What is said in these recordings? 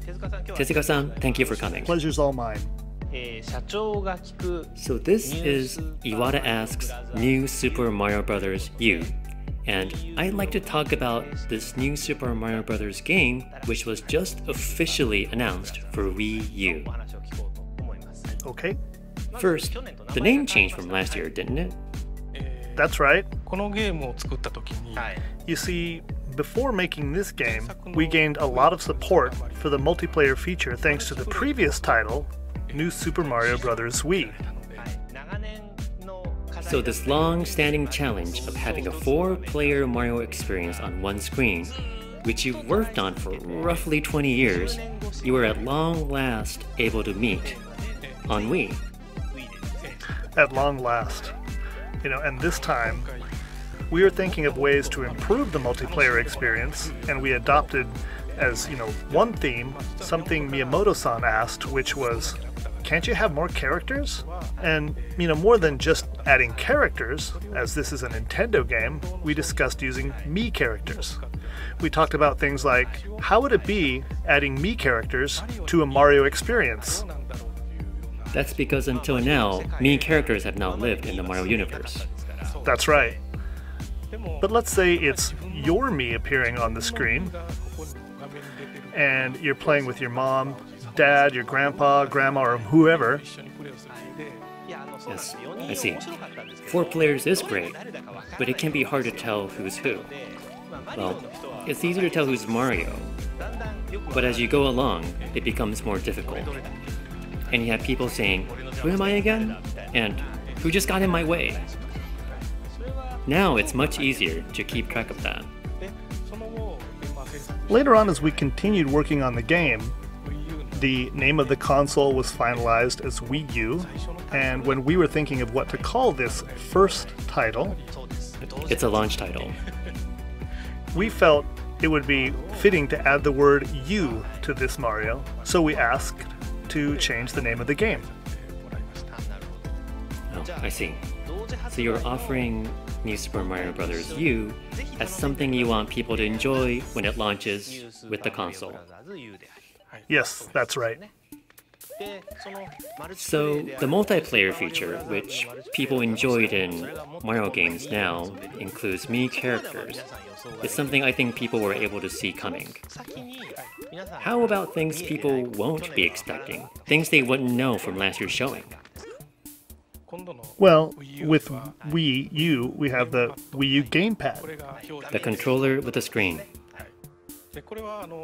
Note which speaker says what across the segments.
Speaker 1: Tezuka-san, thank you for coming.
Speaker 2: Pleasure's all mine.
Speaker 1: So this is Iwata Asks New Super Mario Bros. U. And I'd like to talk about this new Super Mario Bros. Game, which was just officially announced for Wii U.
Speaker 2: Okay,
Speaker 1: First, the name changed from last year, didn't it?
Speaker 2: that's right. You see, before making this game, we gained a lot of support for the multiplayer feature thanks to the previous title, New Super Mario Bros. Wii.
Speaker 1: So this long-standing challenge of having a 4-player Mario experience on one screen, which you've worked on for roughly 20 years, you were at long last able to meet on Wii.
Speaker 2: At long last. And this time, we were thinking of ways to improve the multiplayer experience, and we adopted as, one theme, something Miyamoto-san asked, which was, can't you have more characters? And, more than just adding characters, as this is a Nintendo game, we discussed using Mii characters. We talked about things like, how would it be adding Mii characters to a Mario experience?
Speaker 1: That's because until now, Mii characters have not lived in the Mario universe.
Speaker 2: That's right. But let's say it's your Mii appearing on the screen, and you're playing with your mom, dad, your grandpa, grandma, or whoever.
Speaker 1: Yes, I see. 4 players is great, but it can be hard to tell who's who. Well, it's easier to tell who's Mario, but as you go along, it becomes more difficult. And you have people saying, who am I again? And who just got in my way? Now it's much easier to keep track of that.
Speaker 2: Later on, as we continued working on the game, the name of the console was finalized as Wii U, and when we were thinking of what to call this first title,
Speaker 1: It's a launch title.
Speaker 2: we felt it would be fitting to add the word U to this Mario, so we asked to change the name of the game.
Speaker 1: Oh, I see. So you're offering New Super Mario Bros. U as something you want people to enjoy when it launches with the console.
Speaker 2: Yes, that's right.
Speaker 1: So the multiplayer feature, which people enjoyed in Mario games now, includes Mii characters. It's something I think people were able to see coming. How about things people won't be expecting? Things they wouldn't know from last year's showing?
Speaker 2: Well, with Wii U, we have the Wii U gamepad.
Speaker 1: The controller with the screen.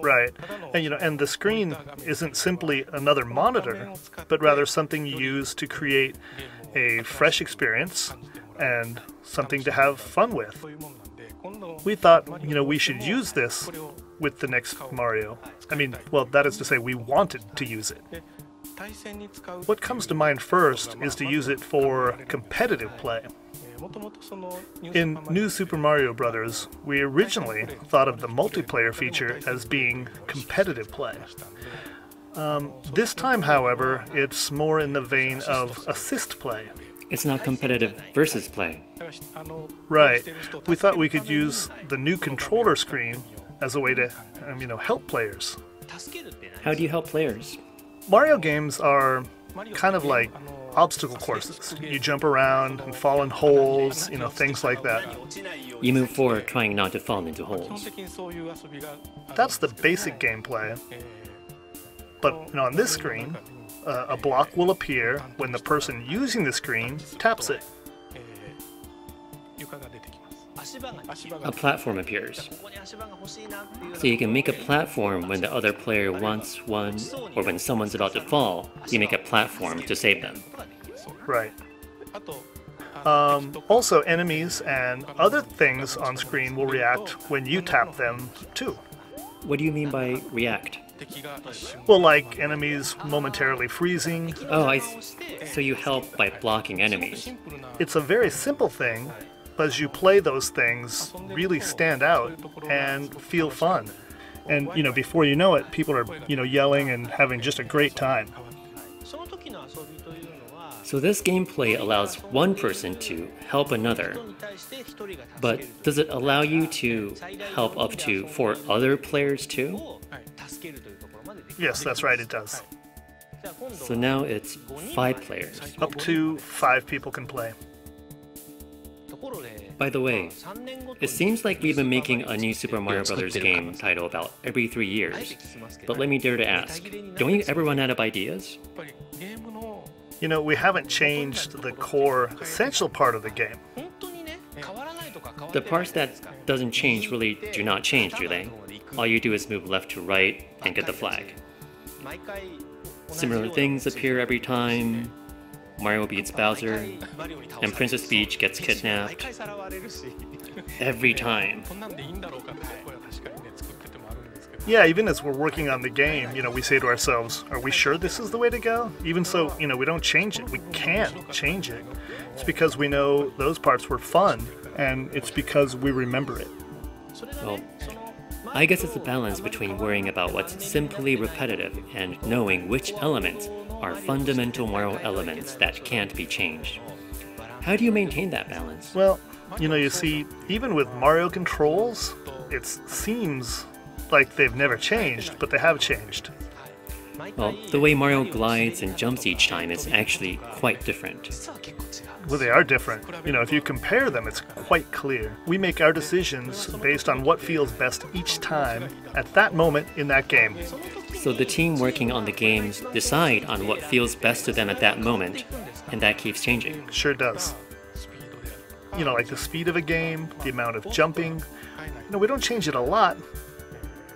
Speaker 2: Right. And the screen isn't simply another monitor, but rather something you use to create a fresh experience and something to have fun with. We thought, we should use this with the next Mario. That is to say, we wanted to use it. What comes to mind first is to use it for competitive play. In New Super Mario Bros., we originally thought of the multiplayer feature as being competitive play. This time, however, it's more in the vein of assist play.
Speaker 1: It's not competitive versus play.
Speaker 2: Right. We thought we could use the new controller screen as a way to, help players.
Speaker 1: How do you help players?
Speaker 2: Mario games are kind of like obstacle courses. You jump around and fall in holes, things like that.
Speaker 1: You move forward trying not to fall into holes.
Speaker 2: That's the basic gameplay. But on this screen, a block will appear when the person using the screen taps it.
Speaker 1: A platform appears. So you can make a platform when the other player wants one, or when someone's about to fall, you make a platform to save them.
Speaker 2: Right. Also, enemies and other things on screen will react when you tap them too.
Speaker 1: What do you mean by react?
Speaker 2: Well, like enemies momentarily freezing.
Speaker 1: Oh, so you help by blocking enemies.
Speaker 2: It's a very simple thing, but as you play, those things really stand out and feel fun. And, before you know it, people are, yelling and having just a great time.
Speaker 1: So this gameplay allows one person to help another, but does it allow you to help up to 4 other players too?
Speaker 2: Yes, that's right, it does.
Speaker 1: So now it's 5 players.
Speaker 2: Up to 5 people can play.
Speaker 1: By the way, it seems like we've been making a new Super Mario Bros. Game title about every 3 years. But let me dare to ask, don't you ever run out of ideas?
Speaker 2: You know, we haven't changed the core essential part of the game.
Speaker 1: The parts that doesn't change really do not change, do they? All you do is move left to right and get the flag. Similar things appear every time. Mario beats Bowser, and Princess Peach gets kidnapped. Every time.
Speaker 2: Yeah, even as we're working on the game, you know, we say to ourselves, are we sure this is the way to go? Even so, you know, we don't change it. We can't change it. It's because we know those parts were fun, and it's because we remember it.
Speaker 1: Well, I guess it's a balance between worrying about what's simply repetitive and knowing which elements are fundamental Mario elements that can't be changed. How do you maintain that balance?
Speaker 2: Well, you know, you see, even with Mario controls, it seems like they've never changed, but they have changed.
Speaker 1: Well, the way Mario glides and jumps each time is actually quite different.
Speaker 2: Well, they are different. You know, if you compare them, it's quite clear. We make our decisions based on what feels best each time at that moment in that game.
Speaker 1: So the team working on the games decide on what feels best to them at that moment, and that keeps changing.
Speaker 2: Sure does. You know, like the speed of a game, the amount of jumping. You know, we don't change it a lot,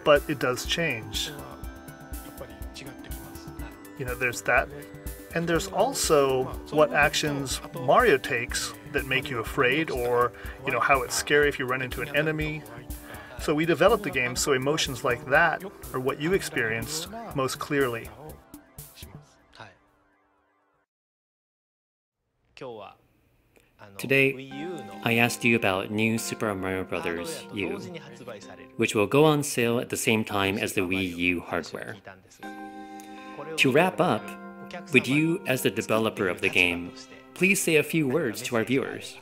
Speaker 2: but it does change. You know, there's that. And there's also what actions Mario takes that make you afraid, or, you know, how it's scary if you run into an enemy. So we developed the game so emotions like that are what you experienced most clearly.
Speaker 1: Today, I asked you about new Super Mario Bros. U, which will go on sale at the same time as the Wii U hardware. To wrap up, would you, as the developer of the game, please say a few words to our viewers?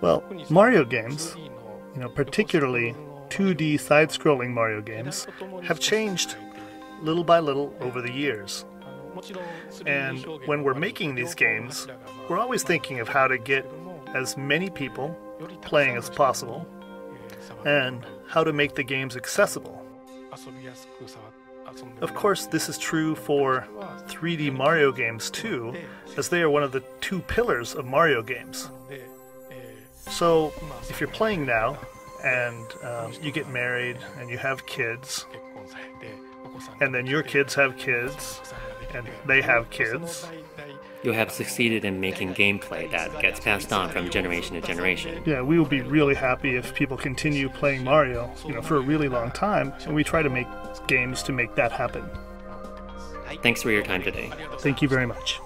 Speaker 2: Well, Mario games, you know, particularly 2D side-scrolling Mario games, have changed little by little over the years. And when we're making these games, we're always thinking of how to get as many people playing as possible, and how to make the games accessible. Of course, this is true for 3D Mario games too, as they are one of the 2 pillars of Mario games. So, if you're playing now, and you get married, and you have kids, and then your kids have kids, and they have kids,
Speaker 1: you have succeeded in making gameplay that gets passed on from generation to generation.
Speaker 2: Yeah, we will be really happy if people continue playing Mario, you know, for a really long time, and we try to make games to make that happen.
Speaker 1: Thanks for your time today.
Speaker 2: Thank you very much.